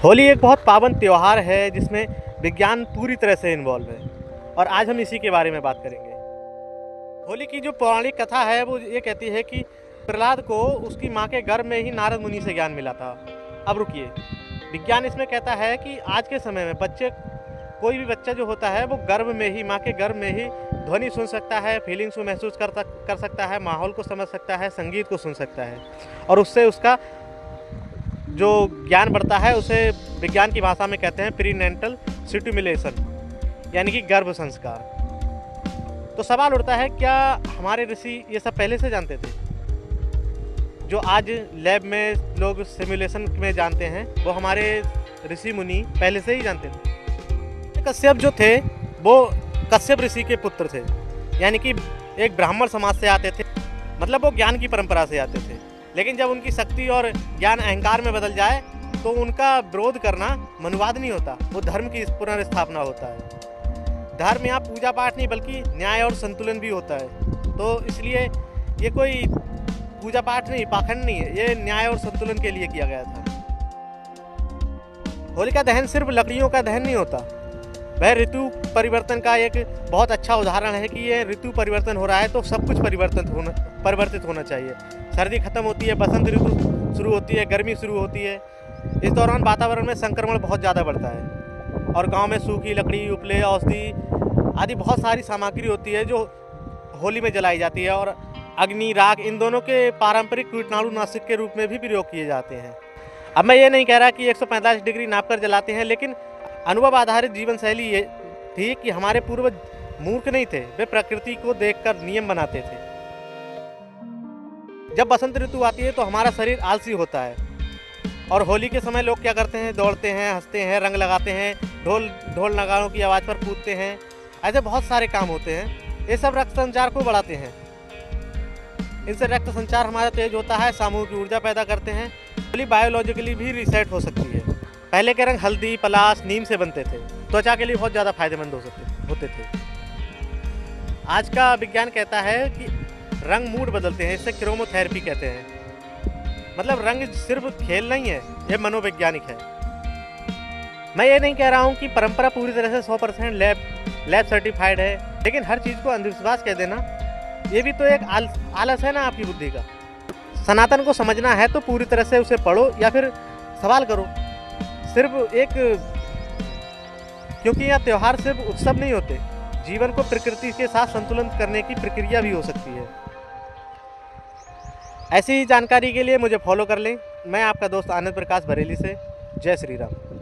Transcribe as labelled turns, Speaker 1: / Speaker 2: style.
Speaker 1: होली एक बहुत पावन त्यौहार है जिसमें विज्ञान पूरी तरह से इन्वॉल्व है और आज हम इसी के बारे में बात करेंगे। होली की जो पौराणिक कथा है वो ये कहती है कि प्रहलाद को उसकी माँ के गर्भ में ही नारद मुनि से ज्ञान मिला था। अब रुकिए, विज्ञान इसमें कहता है कि आज के समय में कोई भी बच्चा जो होता है वो गर्भ में ही, माँ के गर्भ में ही ध्वनि सुन सकता है, फीलिंग्स को महसूस कर सकता है, माहौल को समझ सकता है, संगीत को सुन सकता है और उससे उसका जो ज्ञान बढ़ता है उसे विज्ञान की भाषा में कहते हैं प्रीनेंटल स्टिमुलेशन, यानी कि गर्भ संस्कार। तो सवाल उठता है, क्या हमारे ऋषि ये सब पहले से जानते थे? जो आज लैब में लोग सिमुलेशन में जानते हैं वो हमारे ऋषि मुनि पहले से ही जानते थे। कश्यप जो थे वो कश्यप ऋषि के पुत्र थे, यानी कि एक ब्राह्मण समाज से आते थे, मतलब वो ज्ञान की परंपरा से आते थे। लेकिन जब उनकी शक्ति और ज्ञान अहंकार में बदल जाए तो उनका विरोध करना मनुवाद नहीं होता, वो धर्म की पुनर्स्थापना होता है। धर्म यहाँ पूजा पाठ नहीं बल्कि न्याय और संतुलन भी होता है। तो इसलिए ये कोई पूजा पाठ नहीं, पाखंड नहीं है, ये न्याय और संतुलन के लिए किया गया था। होलिका दहन सिर्फ लकड़ियों का दहन नहीं होता, वह ऋतु परिवर्तन का एक बहुत अच्छा उदाहरण है कि ये ऋतु परिवर्तन हो रहा है तो सब कुछ परिवर्तित होना चाहिए। सर्दी खत्म होती है, बसंत ऋतु शुरू होती है, गर्मी शुरू होती है। इस दौरान वातावरण में संक्रमण बहुत ज़्यादा बढ़ता है और गांव में सूखी लकड़ी, उपले, औषधि आदि बहुत सारी सामग्री होती है जो होली में जलाई जाती है और अग्नि, राख इन दोनों के पारंपरिक कीटाणुनाशक के रूप में भी प्रयोग किए जाते हैं। अब मैं ये नहीं कह रहा कि 145 डिग्री नाप कर जलाते हैं, लेकिन अनुभव आधारित जीवन शैली ये थी कि हमारे पूर्वज मूर्ख नहीं थे, वे प्रकृति को देखकर नियम बनाते थे। जब बसंत ऋतु आती है तो हमारा शरीर आलसी होता है और होली के समय लोग क्या करते हैं, दौड़ते हैं, हंसते हैं, रंग लगाते हैं, ढोल नगाड़ों की आवाज़ पर कूदते हैं। ऐसे बहुत सारे काम होते हैं, ये सब रक्त संचार को बढ़ाते हैं। इनसे रक्त संचार हमारा तेज होता है, सामूहिक ऊर्जा पैदा करते हैं। होली बायोलॉजिकली भी रीसेट हो सकती है। पहले के रंग हल्दी, पलाश, नीम से बनते थे, त्वचा के लिए बहुत ज़्यादा फायदेमंद होते थे। आज का विज्ञान कहता है कि रंग मूड बदलते हैं, इससे क्रोमोथेरेपी कहते हैं। मतलब रंग सिर्फ खेल नहीं है, यह मनोवैज्ञानिक है। मैं ये नहीं कह रहा हूँ कि परंपरा पूरी तरह से 100% लैब सर्टिफाइड है, लेकिन हर चीज़ को अंधविश्वास कह देना ये भी तो एक आलस है ना आपकी बुद्धि का। सनातन को समझना है तो पूरी तरह से उसे पढ़ो या फिर सवाल करो। सिर्फ एक, क्योंकि यह त्यौहार सिर्फ उत्सव नहीं होते, जीवन को प्रकृति के साथ संतुलन करने की प्रक्रिया भी हो सकती है। ऐसी ही जानकारी के लिए मुझे फॉलो कर लें। मैं आपका दोस्त आनंद प्रकाश बरेली से। जय श्री राम।